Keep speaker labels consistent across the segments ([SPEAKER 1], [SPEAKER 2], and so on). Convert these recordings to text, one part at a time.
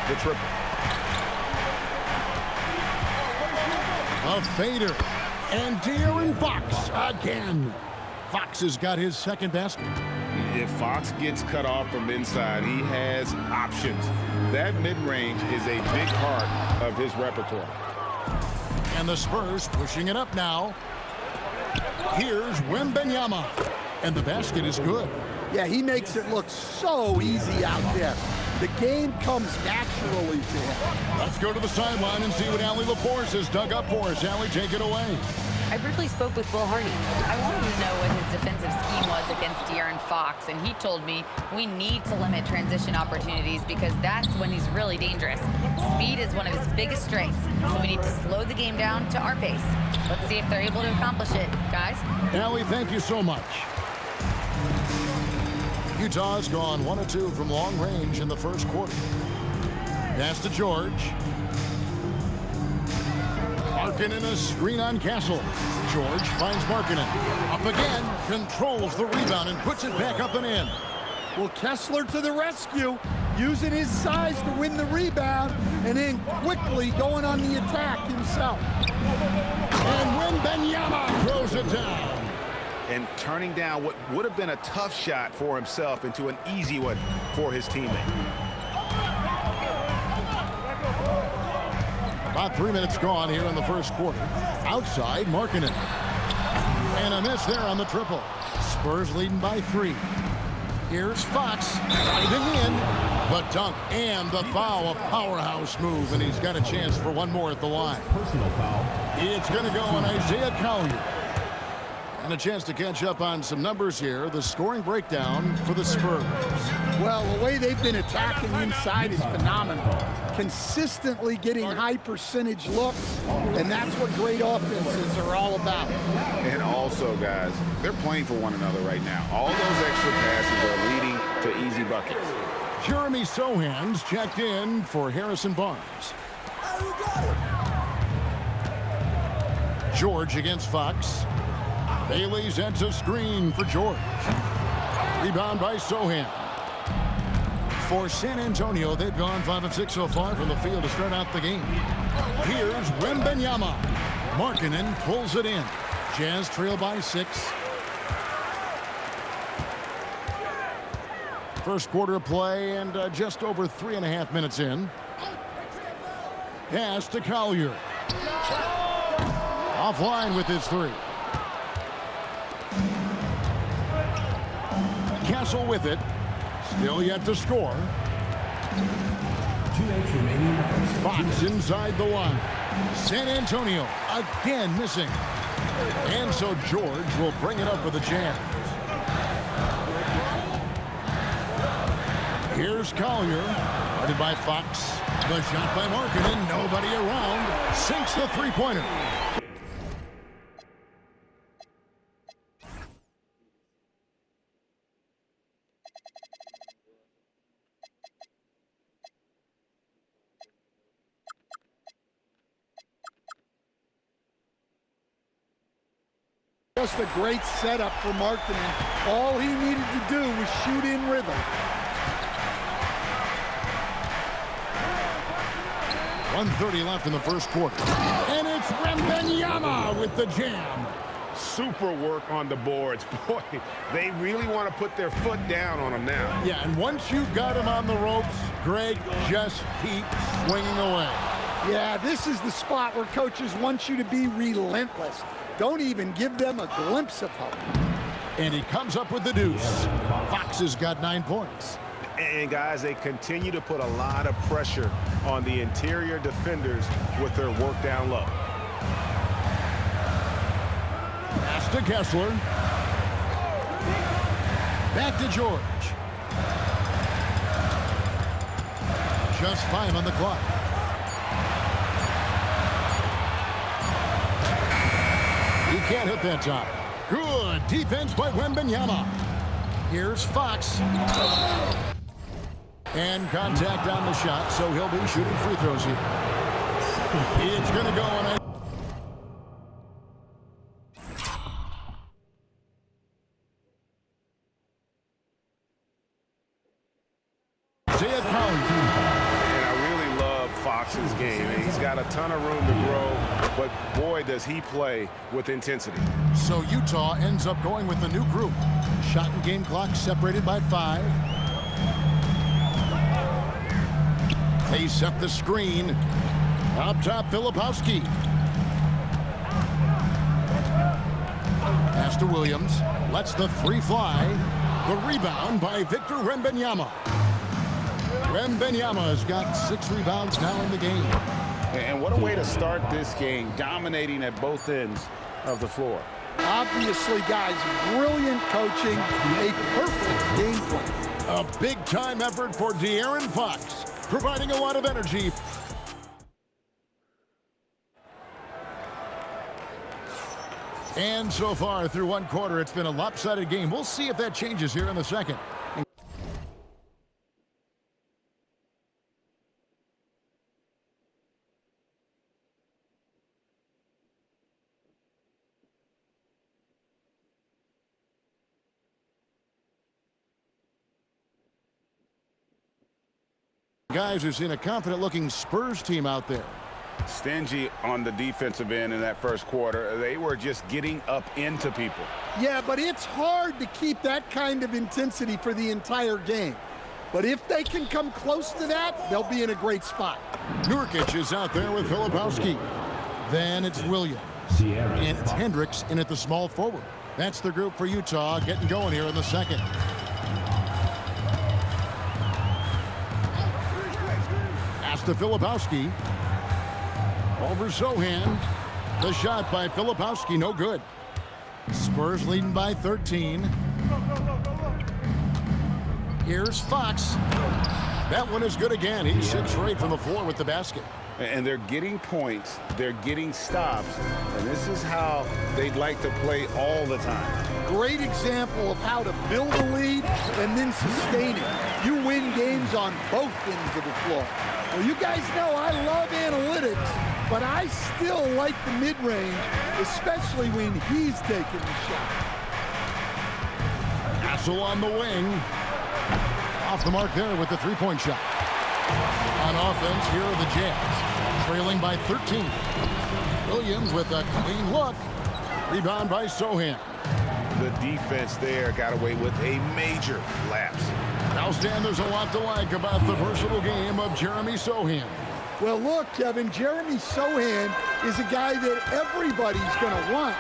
[SPEAKER 1] the triple.
[SPEAKER 2] A fader. And De'Aaron Fox again. Fox has got his second basket.
[SPEAKER 1] If Fox gets cut off from inside, he has options. That mid-range is a big part of his repertoire.
[SPEAKER 2] And the Spurs pushing it up now. Here's Wembanyama. And the basket is good.
[SPEAKER 3] Yeah, he makes it look so easy out there. The game comes naturally to him.
[SPEAKER 2] Let's go to the sideline and see what Allie LaForce has dug up for us. Allie, take it away.
[SPEAKER 4] I briefly spoke with Will Hardy. I wanted to know what his defensive scheme was against De'Aaron Fox, and he told me we need to limit transition opportunities because that's when he's really dangerous. Speed is one of his biggest strengths, so we need to slow the game down to our pace. Let's see if they're able to accomplish it, guys.
[SPEAKER 2] Allie, thank you so much. Utah's gone 1 of 2 from long range in the first quarter. Pass to George. Markkanen a screen on Castle. George finds Markkanen. Up again, controls the rebound and puts it back up and in.
[SPEAKER 3] Well, Kessler to the rescue, using his size to win the rebound, and then quickly going on the attack himself.
[SPEAKER 2] And Wembanyama throws it down.
[SPEAKER 1] And turning down what would have been a tough shot for himself into an easy one for his teammate.
[SPEAKER 2] About 3 minutes gone here in the first quarter. Outside, Markkanen. And a miss there on the triple. Spurs leading by 3. Here's Fox driving in. The dunk and the foul, a powerhouse move, and he's got a chance for one more at the line.
[SPEAKER 5] Personal foul.
[SPEAKER 2] It's going to go on Isaiah Collier. And a chance to catch up on some numbers here. The scoring breakdown for the Spurs.
[SPEAKER 3] Well, the way they've been attacking inside is phenomenal. Consistently getting high percentage looks, and that's what great offenses are all about.
[SPEAKER 1] And also, guys, they're playing for one another right now. All those extra passes are leading to easy buckets.
[SPEAKER 2] Jeremy Sohan's checked in for Harrison Barnes. George against Fox. Bailey sends a screen for George. Rebound by Sohan. For San Antonio, they've gone 5 of 6 so far from the field to start out the game. Here's Wembanyama. Markkanen pulls it in. Jazz trail by 6. First quarter of play and just over 3.5 minutes in. Pass to Collier. Offline with his 3. Castle with it. Still yet to score.
[SPEAKER 5] 2 minutes remaining.
[SPEAKER 2] Fox inside the line. San Antonio again missing. And so George will bring it up for the Jazz. Here's Collier. Guarded by Fox. The shot by Markkanen. Nobody around. Sinks the three-pointer.
[SPEAKER 3] Just a great setup for Markkanen. All he needed to do was shoot in rhythm.
[SPEAKER 2] 1:30 left in the first quarter. And it's Wembanyama with the jam.
[SPEAKER 1] Super work on the boards. Boy, they really want to put their foot down on him now.
[SPEAKER 2] Yeah, and once you've got him on the ropes, Greg, just keep swinging away.
[SPEAKER 3] Yeah, this is the spot where coaches want you to be relentless. Don't even give them a glimpse of hope.
[SPEAKER 2] And he comes up with the deuce. Fox has got 9 points.
[SPEAKER 1] And guys, they continue to put a lot of pressure on the interior defenders with their work down low.
[SPEAKER 2] Pass to Kessler. Back to George. Just 5 on the clock. He can't hit that time. Good defense by Wembanyama. Here's Fox. And contact on the shot, so he'll be shooting free throws here. It's going to go on a...
[SPEAKER 1] And I really watch this game. He's got a ton of room to grow, but boy, does he play with intensity.
[SPEAKER 2] So Utah ends up going with the new group. Shot and game clock separated by 5. They set the screen. Up top, Filipowski. Pass to Williams. Lets the 3 fly. The rebound by Victor Wembanyama. Wembanyama's got 6 rebounds now in the game.
[SPEAKER 1] And what a way to start this game, dominating at both ends of the floor.
[SPEAKER 3] Obviously, guys, brilliant coaching, a perfect game plan.
[SPEAKER 2] A big-time effort for De'Aaron Fox, providing a lot of energy. And so far through one quarter, it's been a lopsided game. We'll see if that changes here in the second. Guys, we've seen a confident-looking Spurs team out there.
[SPEAKER 1] Stingy on the defensive end in that first quarter. They were just getting up into people.
[SPEAKER 3] Yeah, but it's hard to keep that kind of intensity for the entire game. But if they can come close to that, they'll be in a great spot.
[SPEAKER 2] Nurkic is out there with Filipowski. Then it's Williams. And it's Hendricks in at the small forward. That's the group for Utah getting going here in the second. Pass to Filipowski. Over Zohan. The shot by Filipowski, no good. Spurs leading by 13. Here's Fox. That one is good again. He's 6 straight from the floor with the basket.
[SPEAKER 1] And they're getting points. They're getting stops. And this is how they'd like to play all the time.
[SPEAKER 3] Great example of how to build a lead and then sustain it. You win games on both ends of the floor. Well, you guys know I love analytics, but I still like the mid-range, especially when he's taking the shot.
[SPEAKER 2] Castle on the wing. Off the mark there with the three-point shot. On offense, here are the Jazz, trailing by 13. Williams with a clean look. Rebound by Sohan.
[SPEAKER 1] The defense there got away with a major lapse.
[SPEAKER 2] Now, Stan, there's a lot to like about the versatile game of Jeremy Sohan.
[SPEAKER 3] Well, look, Kevin, Jeremy Sohan is a guy that everybody's going to want.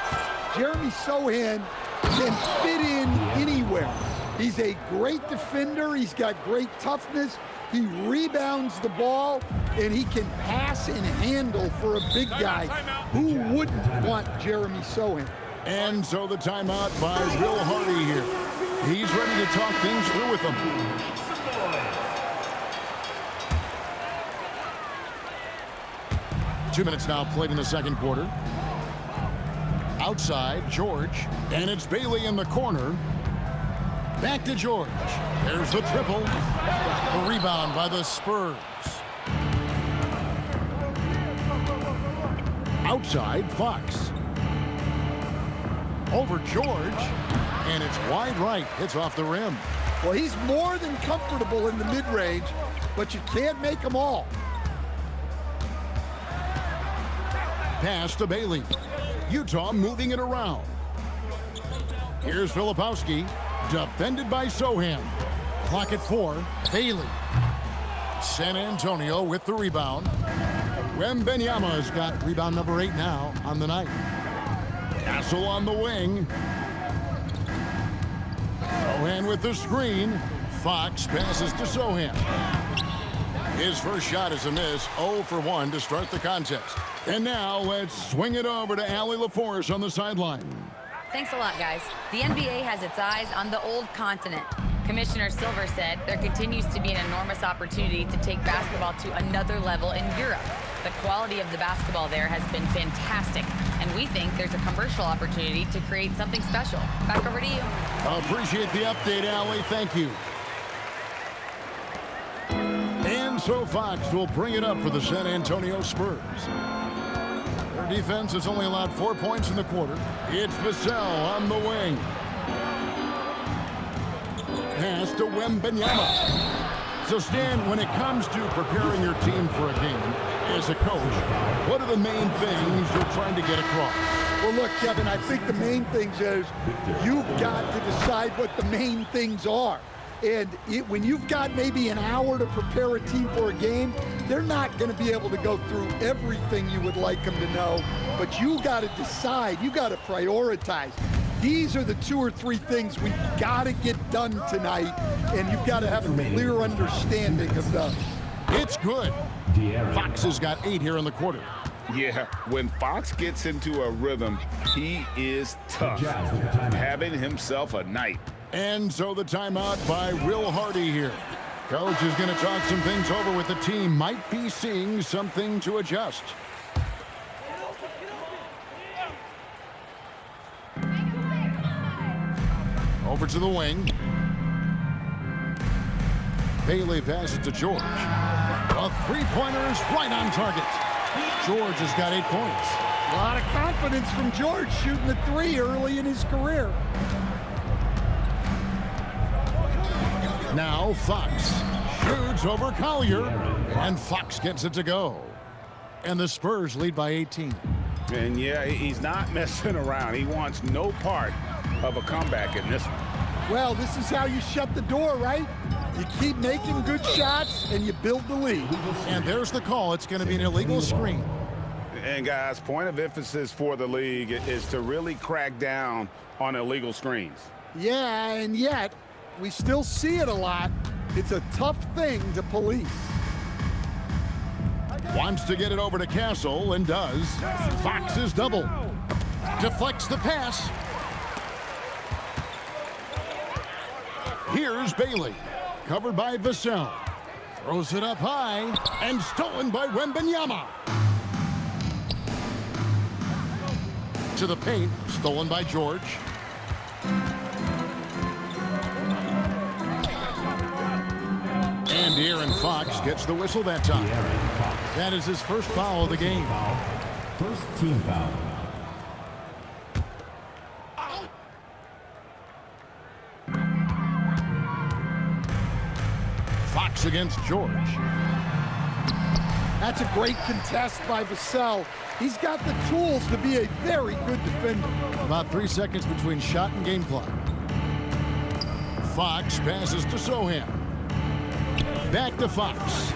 [SPEAKER 3] Jeremy Sohan can fit in anywhere. He's a great defender. He's got great toughness. He rebounds the ball, and he can pass and handle for a big guy. Who wouldn't want Jeremy Sohan?
[SPEAKER 2] And so the timeout by Will Hardy here. He's ready to talk things through with them. Two minutes now played in the second quarter. Outside, George. And it's Bailey in the corner. Back to George. There's the triple. The rebound by the Spurs. Outside, Fox. Over George. And it's wide right. It's off the rim.
[SPEAKER 3] Well, he's more than comfortable in the mid-range, but you can't make them all.
[SPEAKER 2] Pass to Bailey. Utah moving it around. Here's Filipowski. Defended by Sohan. Clock at 4. Bailey. San Antonio with the rebound. Wembanyama's got rebound number 8 now on the night. Castle on the wing. Sohan with the screen. Fox passes to Sohan. His first shot is a miss. 0 for 1 to start the contest. And now let's swing it over to Allie LaForce on the sideline.
[SPEAKER 4] Thanks a lot, guys. The NBA has its eyes on the old continent. Commissioner Silver said there continues to be an enormous opportunity to take basketball to another level in Europe. The quality of the basketball there has been fantastic, and we think there's a commercial opportunity to create something special. Back over to you.
[SPEAKER 2] I appreciate the update, Allie. Thank you. And so Fox will bring it up for the San Antonio Spurs. Their defense has only allowed 4 points in the quarter. It's Vassell on the wing. Pass to Wembanyama. So, Stan, when it comes to preparing your team for a game, As a coach, what are the main things you're trying to get across?
[SPEAKER 3] Well, look, Kevin, I think the main things is you've got to decide what the main things are. And when you've got maybe an hour to prepare a team for a game, they're not going to be able to go through everything you would like them to know. But you got to decide. You got to prioritize. These are the 2 or 3 things we've got to get done tonight, and you've got to have a clear understanding of those.
[SPEAKER 2] It's good. Fox has got 8 here in the quarter.
[SPEAKER 1] Yeah, when Fox gets into a rhythm, he is tough, having himself a night.
[SPEAKER 2] And so the timeout by Will Hardy here. Coach is going to talk some things over with the team. Might be seeing something to adjust. Over to the wing. Bailey passes to George. A three-pointer is right on target. George has got 8 points.
[SPEAKER 3] A lot of confidence from George shooting the 3 early in his career.
[SPEAKER 2] Now Fox shoots over Collier, and Fox gets it to go. And the Spurs lead by 18.
[SPEAKER 1] And yeah, he's not messing around. He wants no part of a comeback in this one.
[SPEAKER 3] Well, this is how you shut the door, right? You keep making good shots, and you build the lead.
[SPEAKER 2] And there's the call. It's going to be an illegal screen.
[SPEAKER 1] And guys, point of emphasis for the league is to really crack down on illegal screens.
[SPEAKER 3] Yeah, and yet, we still see it a lot. It's a tough thing to police.
[SPEAKER 2] Wants to get it over to Castle, and does. Fox is double. Deflects the pass. Here's Bailey. Covered by Vassell. Throws it up high, and stolen by Wembanyama. To the paint, stolen by George. And De'Aaron Fox gets the whistle that time. That is his first foul of the game.
[SPEAKER 5] First team foul.
[SPEAKER 2] Fox against George.
[SPEAKER 3] That's a great contest by Vassell. He's got the tools to be a very good defender.
[SPEAKER 2] About 3 seconds between shot and game clock. Fox passes to Sohan. Back to Fox.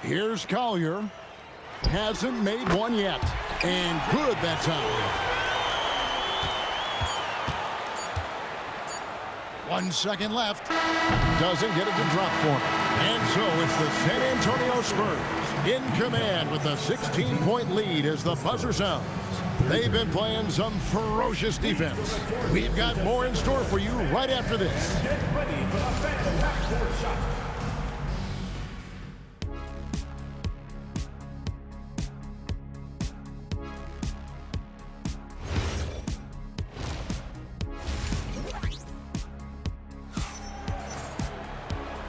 [SPEAKER 2] Here's Collier. Hasn't made one yet. And good that time. 1 second left. Doesn't get it to drop for him. And so it's the San Antonio Spurs in command with a 16-point lead as the buzzer sounds. They've been playing some ferocious defense. We've got more in store for you right after this.
[SPEAKER 5] Get ready for the Phantom Backcourt Shot.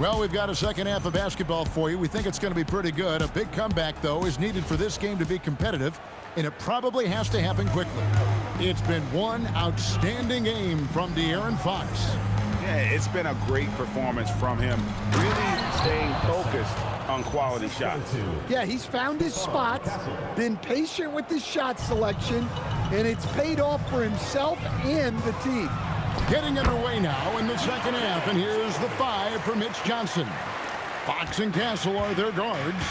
[SPEAKER 2] Well, we've got a second half of basketball for you. We think it's going to be pretty good. A big comeback, though, is needed for this game to be competitive, and it probably has to happen quickly. It's been one outstanding game from De'Aaron Fox.
[SPEAKER 1] Yeah, it's been a great performance from him, really staying focused on quality shots.
[SPEAKER 3] Yeah, he's found his spots, been patient with his shot selection, and it's paid off for himself and the team.
[SPEAKER 2] Getting underway now in the second half, and here's the 5 for Mitch Johnson. Fox and Castle are their guards.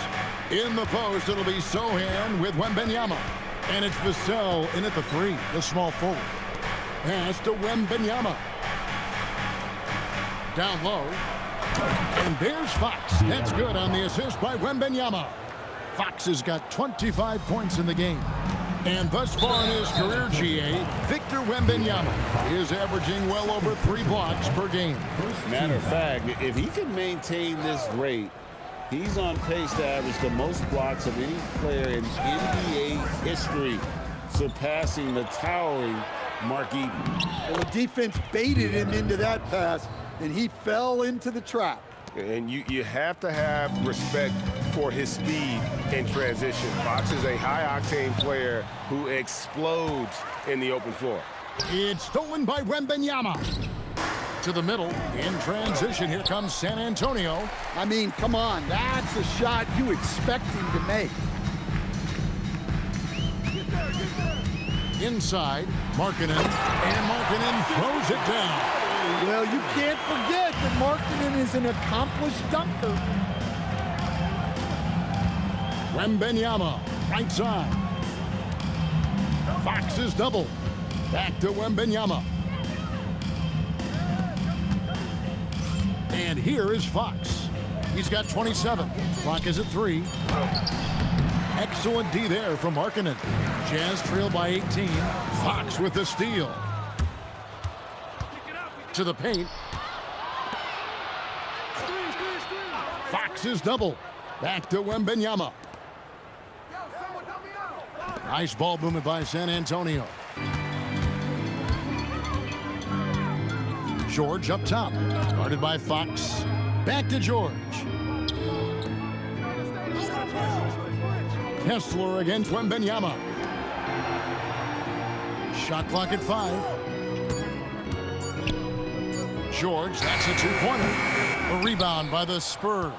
[SPEAKER 2] In the post, it'll be Sohan with Wembanyama. And it's Vassell in at the 3, the small forward. Pass to Wembanyama. Down low. And there's Fox. That's good on the assist by Wembanyama. Fox has got 25 points in the game. And thus far in his career, GA, Victor Wembanyama is averaging well over 3 blocks per game.
[SPEAKER 1] Matter of fact, if he can maintain this rate, he's on pace to average the most blocks of any player in NBA history, surpassing the towering Mark Eaton.
[SPEAKER 3] Well, the defense baited him into that pass, and he fell into the trap.
[SPEAKER 1] And you have to have respect for his speed in transition. Fox is a high-octane player who explodes in the open floor.
[SPEAKER 2] It's stolen by Wembanyama. To the middle. In transition, here comes San Antonio.
[SPEAKER 3] I mean, come on. That's a shot you expect him to make.
[SPEAKER 2] Inside, Markkanen. And Markkanen throws it down.
[SPEAKER 3] Well, you can't forget that Markkanen is an accomplished dunker.
[SPEAKER 2] Wembanyama, right side. Fox is double. Back to Wembanyama. And here is Fox. He's got 27. Clock is at 3. Excellent D there from Markkanen. Jazz trail by 18. Fox with the steal. To the paint. Fox is double. Back to Wembanyama. Nice ball movement by San Antonio. George up top. Guarded by Fox. Back to George. Kessler against Wembanyama. Shot clock at 5. George, that's a two-pointer. A rebound by the Spurs.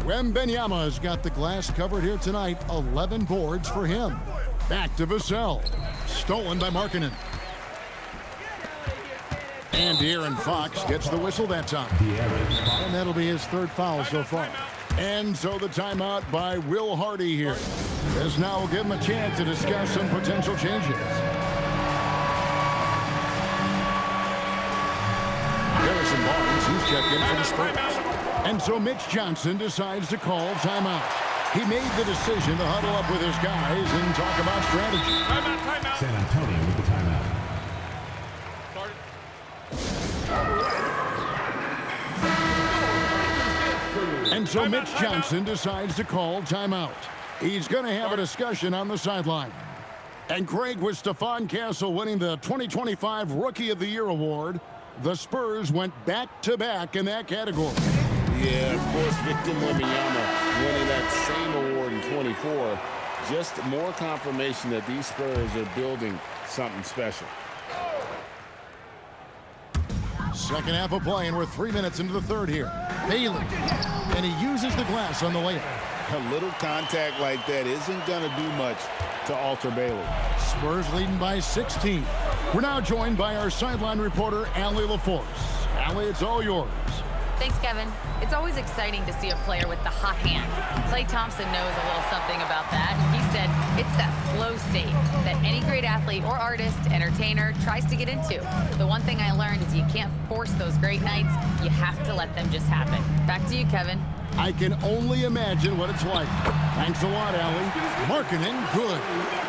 [SPEAKER 2] Wembanyama has got the glass covered here tonight. 11 boards for him. Back to Vassell. Stolen by Markkanen. And De'Aaron Fox gets the whistle that time. And that'll be his third foul so far. And so the timeout by Will Hardy here. As now we'll give him a chance to discuss some potential changes. Harrison Barnes, he's checked in for the Spurs. And so Mitch Johnson decides to call timeout. He made the decision to huddle up with his guys and talk about strategy.
[SPEAKER 5] Timeout. San Antonio with the timeout.
[SPEAKER 2] And so Mitch Johnson decides to call timeout. He's going to have a discussion on the sideline. And Craig, with Stephon Castle winning the 2025 Rookie of the Year award, the Spurs went back-to-back in that category.
[SPEAKER 1] Yeah, of course, Victor Wembanyama winning that same award in 24. Just more confirmation that these Spurs are building something special.
[SPEAKER 2] Second half of play, and we're 3 minutes into the third here. Bailey, and he uses the glass on the layup.
[SPEAKER 1] A little contact like that isn't going to do much to alter Bailey.
[SPEAKER 2] Spurs leading by 16. We're now joined by our sideline reporter, Allie LaForce. Allie, it's all yours.
[SPEAKER 4] Thanks, Kevin. It's always exciting to see a player with the hot hand. Klay Thompson knows a little something about that. He said it's that flow state that any great athlete or artist, entertainer, tries to get into. The one thing I learned is you can't force those great nights. You have to let them just happen. Back to you, Kevin.
[SPEAKER 2] I can only imagine what it's like. Thanks a lot, Allie. Markkanen, good.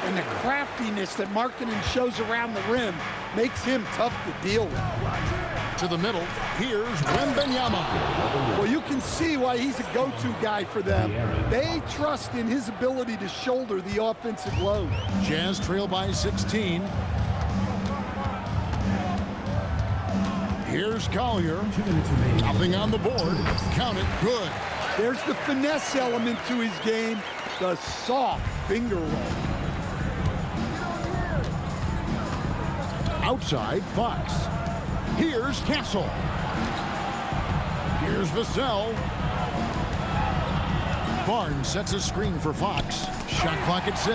[SPEAKER 3] And the craftiness that Markkanen shows around the rim makes him tough to deal with.
[SPEAKER 2] To the middle, here's Wembanyama.
[SPEAKER 3] Well, you can see why he's a go-to guy for them. They trust in his ability to shoulder the offensive load.
[SPEAKER 2] Jazz trail by 16. Here's Collier.
[SPEAKER 5] 2 minutes remaining.
[SPEAKER 2] Nothing on the board. Count it, good.
[SPEAKER 3] There's the finesse element to his game, the soft finger roll.
[SPEAKER 2] Outside, Fox. Here's Castle. Here's Vassell. Barnes sets a screen for Fox. Shot clock at 6.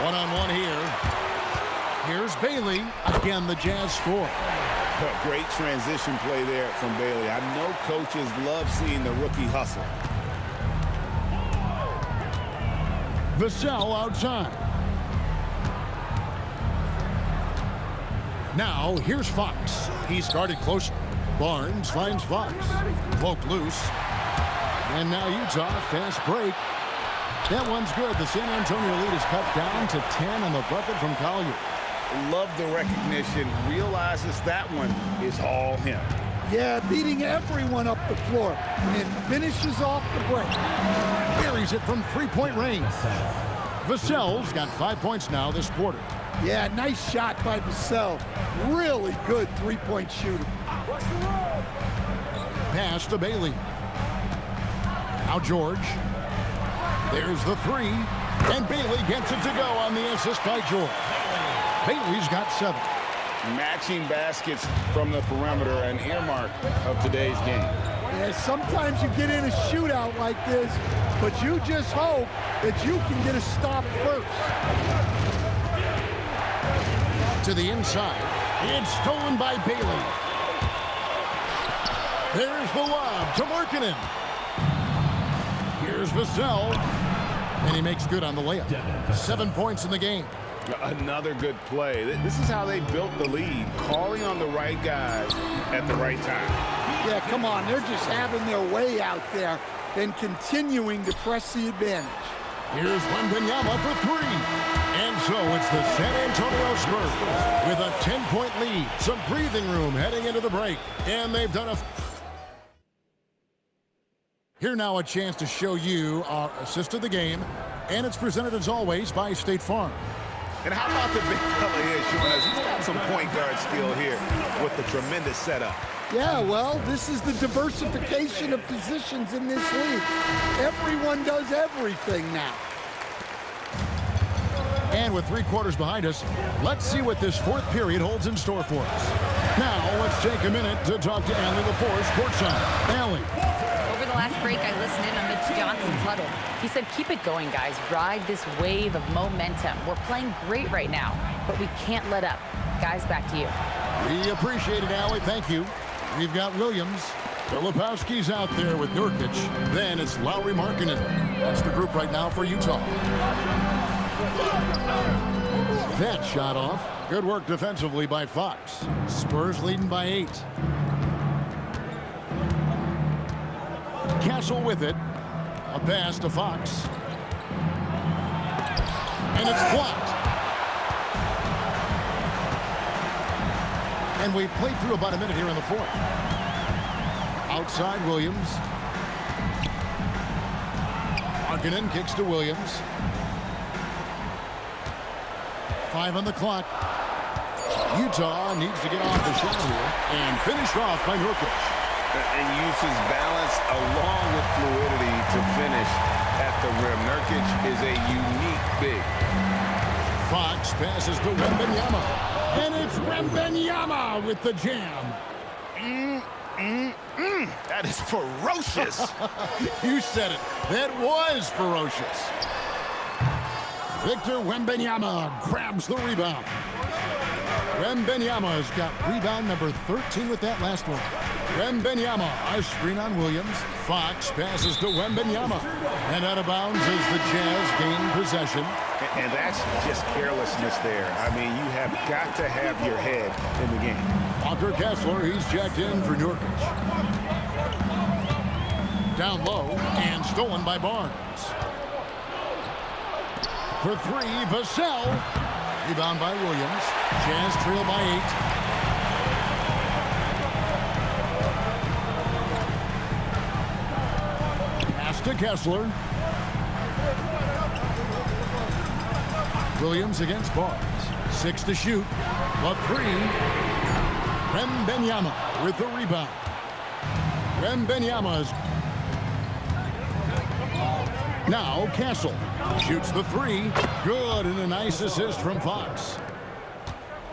[SPEAKER 2] One-on-one here. Here's Bailey. Again, the Jazz score.
[SPEAKER 1] A great transition play there from Bailey. I know coaches love seeing the rookie hustle.
[SPEAKER 2] Vassell outside. Now, here's Fox. He's guarded closer. Barnes finds Fox. Poke loose. And now Utah, fast break. That one's good. The San Antonio lead is cut down to 10 on the bucket from Collier.
[SPEAKER 1] Love the recognition. Realizes that one is all him.
[SPEAKER 3] Yeah, beating everyone up the floor and finishes off the break.
[SPEAKER 2] Buries it from three-point range. Vassell's got 5 points now this quarter.
[SPEAKER 3] Yeah, nice shot by Vassell. Really good three-point shooter.
[SPEAKER 2] Pass to Bailey. Now George. There's the three. And Bailey gets it to go on the assist by George. Bailey's got 7.
[SPEAKER 1] Matching baskets from the perimeter, an earmark of today's game.
[SPEAKER 3] Yeah, sometimes you get in a shootout like this, but you just hope that you can get a stop first.
[SPEAKER 2] To the inside. It's stolen by Bailey. There's the lob to Markkanen. Here's Vassell. And he makes good on the layup. 7 points in the game.
[SPEAKER 1] Another good play. This is how they built the lead, calling on the right guys at the right time.
[SPEAKER 3] Yeah, come on. They're just having their way out there and continuing to press the advantage.
[SPEAKER 2] Here's Wembanyama for three. And so it's the San Antonio Spurs with a 10-point lead. Some breathing room heading into the break. And they've done a... Here now a chance to show you our assist of the game. And it's presented as always by State Farm.
[SPEAKER 6] And how about the big fella here showing us he's got some point guard skill here with the tremendous setup.
[SPEAKER 3] Yeah, well, this is the diversification of positions in this league. Everyone does everything now.
[SPEAKER 2] And with 3 quarters behind us, let's see what this fourth period holds in store for us. Now, let's take a minute to talk to Allie LaForce courtside. Allie.
[SPEAKER 4] Over the last break, I listened in on Mitch Johnson's huddle. He said, keep it going, guys. Ride this wave of momentum. We're playing great right now, but we can't let up. Guys, back to you.
[SPEAKER 2] We appreciate it, Allie. Thank you. We've got Williams. Filipowski's out there with Nurkic. Then it's Lauri Markkanen. That's the group right now for Utah. That shot off. Good work defensively by Fox. Spurs leading by 8. Castle with it. A pass to Fox. And it's blocked. And we've played through about a minute here in the fourth. Outside Williams. Markkanen kicks to Williams. 5 on the clock. Utah needs to get off the shot here and finish off by Nurkic.
[SPEAKER 1] And uses balance along with fluidity to finish at the rim. Nurkic is a unique big.
[SPEAKER 2] Fox passes to Wembanyama. And it's Wembanyama with the jam.
[SPEAKER 6] That is ferocious.
[SPEAKER 2] You said it. That was ferocious. Victor Wembanyama grabs the rebound. Wembanyama's got rebound number 13 with that last one. Wembanyama, a screen on Williams. Fox passes to Wembanyama. And out of bounds as the Jazz gain possession.
[SPEAKER 6] And that's just carelessness there. I mean, you have got to have your head in the game.
[SPEAKER 2] Walker Kessler, he's checked in for Nurkic. Down low and stolen by Barnes. For 3, Vassell. Rebound by Williams. Jazz trail by 8. Pass to Kessler. Williams against Barnes. 6 to shoot. The 3. Wembanyama with the rebound. Wembanyama's. Now Castle shoots the 3. Good, and a nice assist from Fox.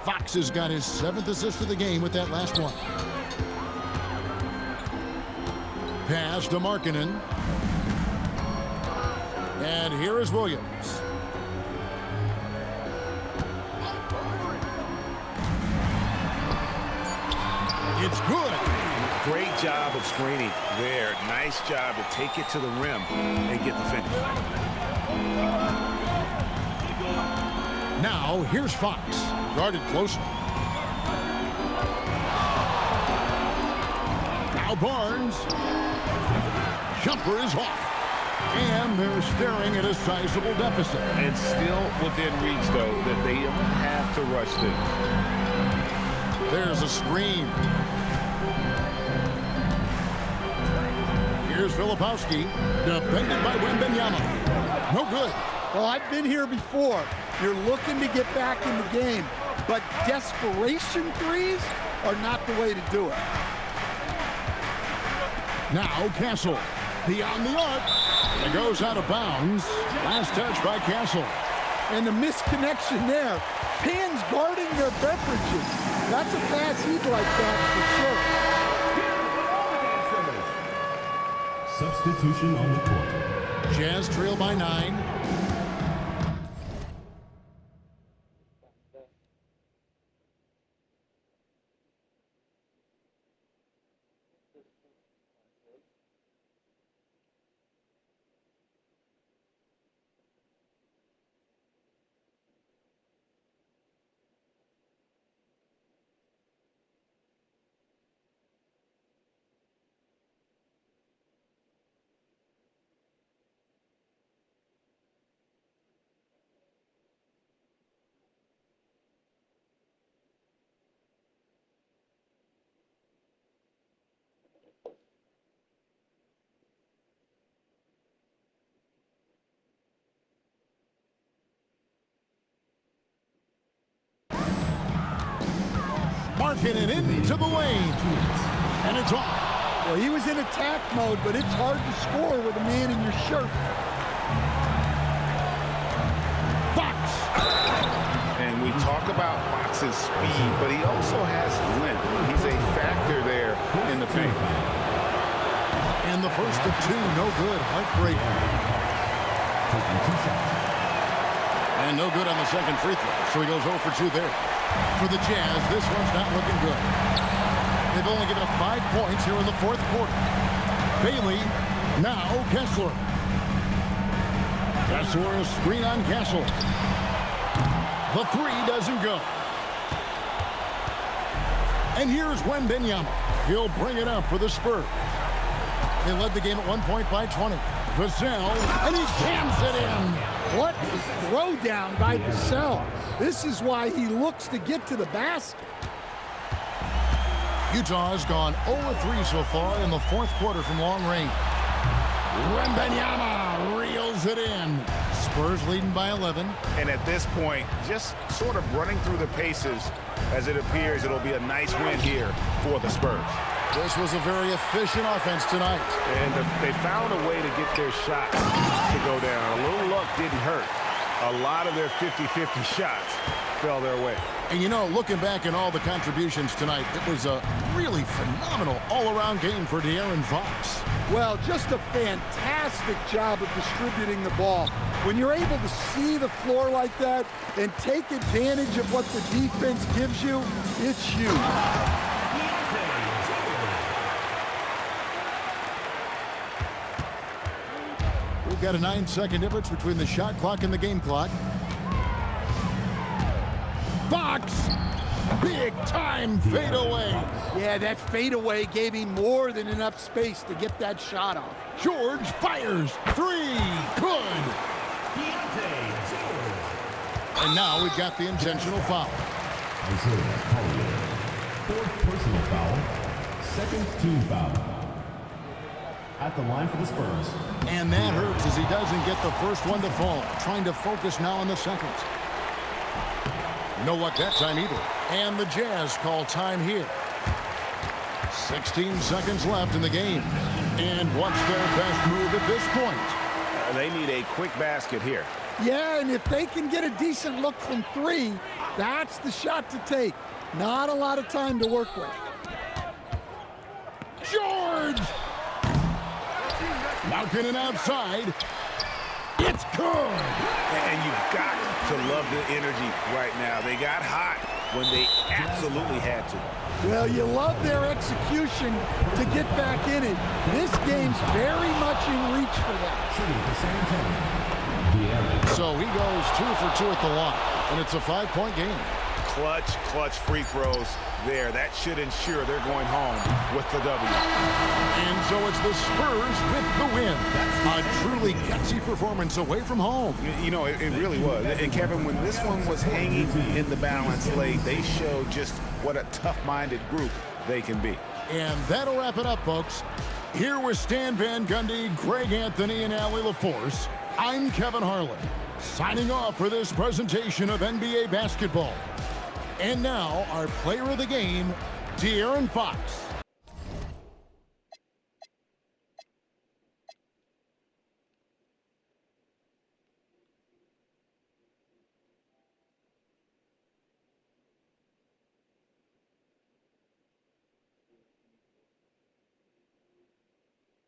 [SPEAKER 2] Fox has got his 7th assist of the game with that last one. Pass to Markkanen. And here is Williams. It's good.
[SPEAKER 6] Great job of screening there. Nice job to take it to the rim and get the finish.
[SPEAKER 2] Now, here's Fox. Guarded closely. Now Barnes. Jumper is off. And they're staring at a sizable deficit.
[SPEAKER 1] And still within reach, though, that they don't have to rush this.
[SPEAKER 2] There's a screen. Here's Filipowski, defended by Wembanyama. No good.
[SPEAKER 3] Well, I've been here before. You're looking to get back in the game, but desperation threes are not the way to do it.
[SPEAKER 2] Now Castle, beyond the arc. It goes out of bounds. Last touch by Castle.
[SPEAKER 3] And the misconnection there. Fans guarding their beverages. That's a pass he'd like that for sure.
[SPEAKER 5] Substitution on the court.
[SPEAKER 2] Jazz trail by 9. Markkanen into the lane. And it's off.
[SPEAKER 3] Well, he was in attack mode, but it's hard to score with a man in your shirt.
[SPEAKER 2] Fox.
[SPEAKER 6] And we talk about Fox's speed, but he also has length. He's a factor there in the paint.
[SPEAKER 2] And the first of 2, no good. Heartbreaker.
[SPEAKER 5] Taking 2 shots.
[SPEAKER 2] And no good on the second free throw. So he goes 0 for 2 there. For the Jazz, this one's not looking good. They've only given up 5 points here in the fourth quarter. Bailey, now Kessler. Kessler, a screen on Kessler. The 3 doesn't go. And here's Wembanyama. He'll bring it up for the Spurs. They led the game at 1 point by 20. Vassell, and he jams it in.
[SPEAKER 3] What a throwdown by Vassell. This is why he looks to get to the basket.
[SPEAKER 2] Utah has gone 0-3 so far in the fourth quarter from long range. Wembanyama reels it in. Spurs leading by 11.
[SPEAKER 6] And at this point, just sort of running through the paces, as it appears it'll be a nice win here for the Spurs.
[SPEAKER 2] This was a very efficient offense tonight.
[SPEAKER 6] And they found a way to get their shot to go down. A little luck didn't hurt. A lot of their 50-50 shots fell their way.
[SPEAKER 2] And you know, looking back at all the contributions tonight, it was a really phenomenal all-around game for De'Aaron Fox.
[SPEAKER 3] Well, just a fantastic job of distributing the ball. When you're able to see the floor like that and take advantage of what the defense gives you, it's huge.
[SPEAKER 2] We've got a 9-second difference between the shot clock and the game clock. Fox, big time fadeaway.
[SPEAKER 3] Yeah, that fadeaway gave him more than enough space to get that shot off.
[SPEAKER 2] George fires, 3, good. And now we've got the intentional foul.
[SPEAKER 5] Isaiah Collier. 4th personal foul. 2nd team foul. At the line for the Spurs.
[SPEAKER 2] And that hurts as he doesn't get the first one to fall. Trying to focus now on the second. No luck that time either. And the Jazz call time here. 16 seconds left in the game. And what's their best move at this point?
[SPEAKER 6] They need a quick basket here.
[SPEAKER 3] Yeah, and if they can get a decent look from 3, that's the shot to take. Not a lot of time to work with.
[SPEAKER 2] George! Markkanen outside. It's good!
[SPEAKER 6] And you've got to love the energy right now. They got hot when they absolutely had to.
[SPEAKER 3] Well, you love their execution to get back in it. This game's very much in reach for them.
[SPEAKER 5] Shooting for San Antonio.
[SPEAKER 2] So he goes 2 for 2 at the line, and it's a 5-point game.
[SPEAKER 6] Clutch free throws there. That should ensure they're going home with the W.
[SPEAKER 2] And so it's the Spurs with the win. A truly gutsy performance away from home.
[SPEAKER 6] You know, it really was. And Kevin, when this one was hanging in the balance late, they showed just what a tough-minded group they can be.
[SPEAKER 2] And that'll wrap it up, folks. Here with Stan Van Gundy, Greg Anthony, and Allie LaForce, I'm Kevin Harlan, signing off for this presentation of NBA basketball. And now, our player of the game, De'Aaron Fox.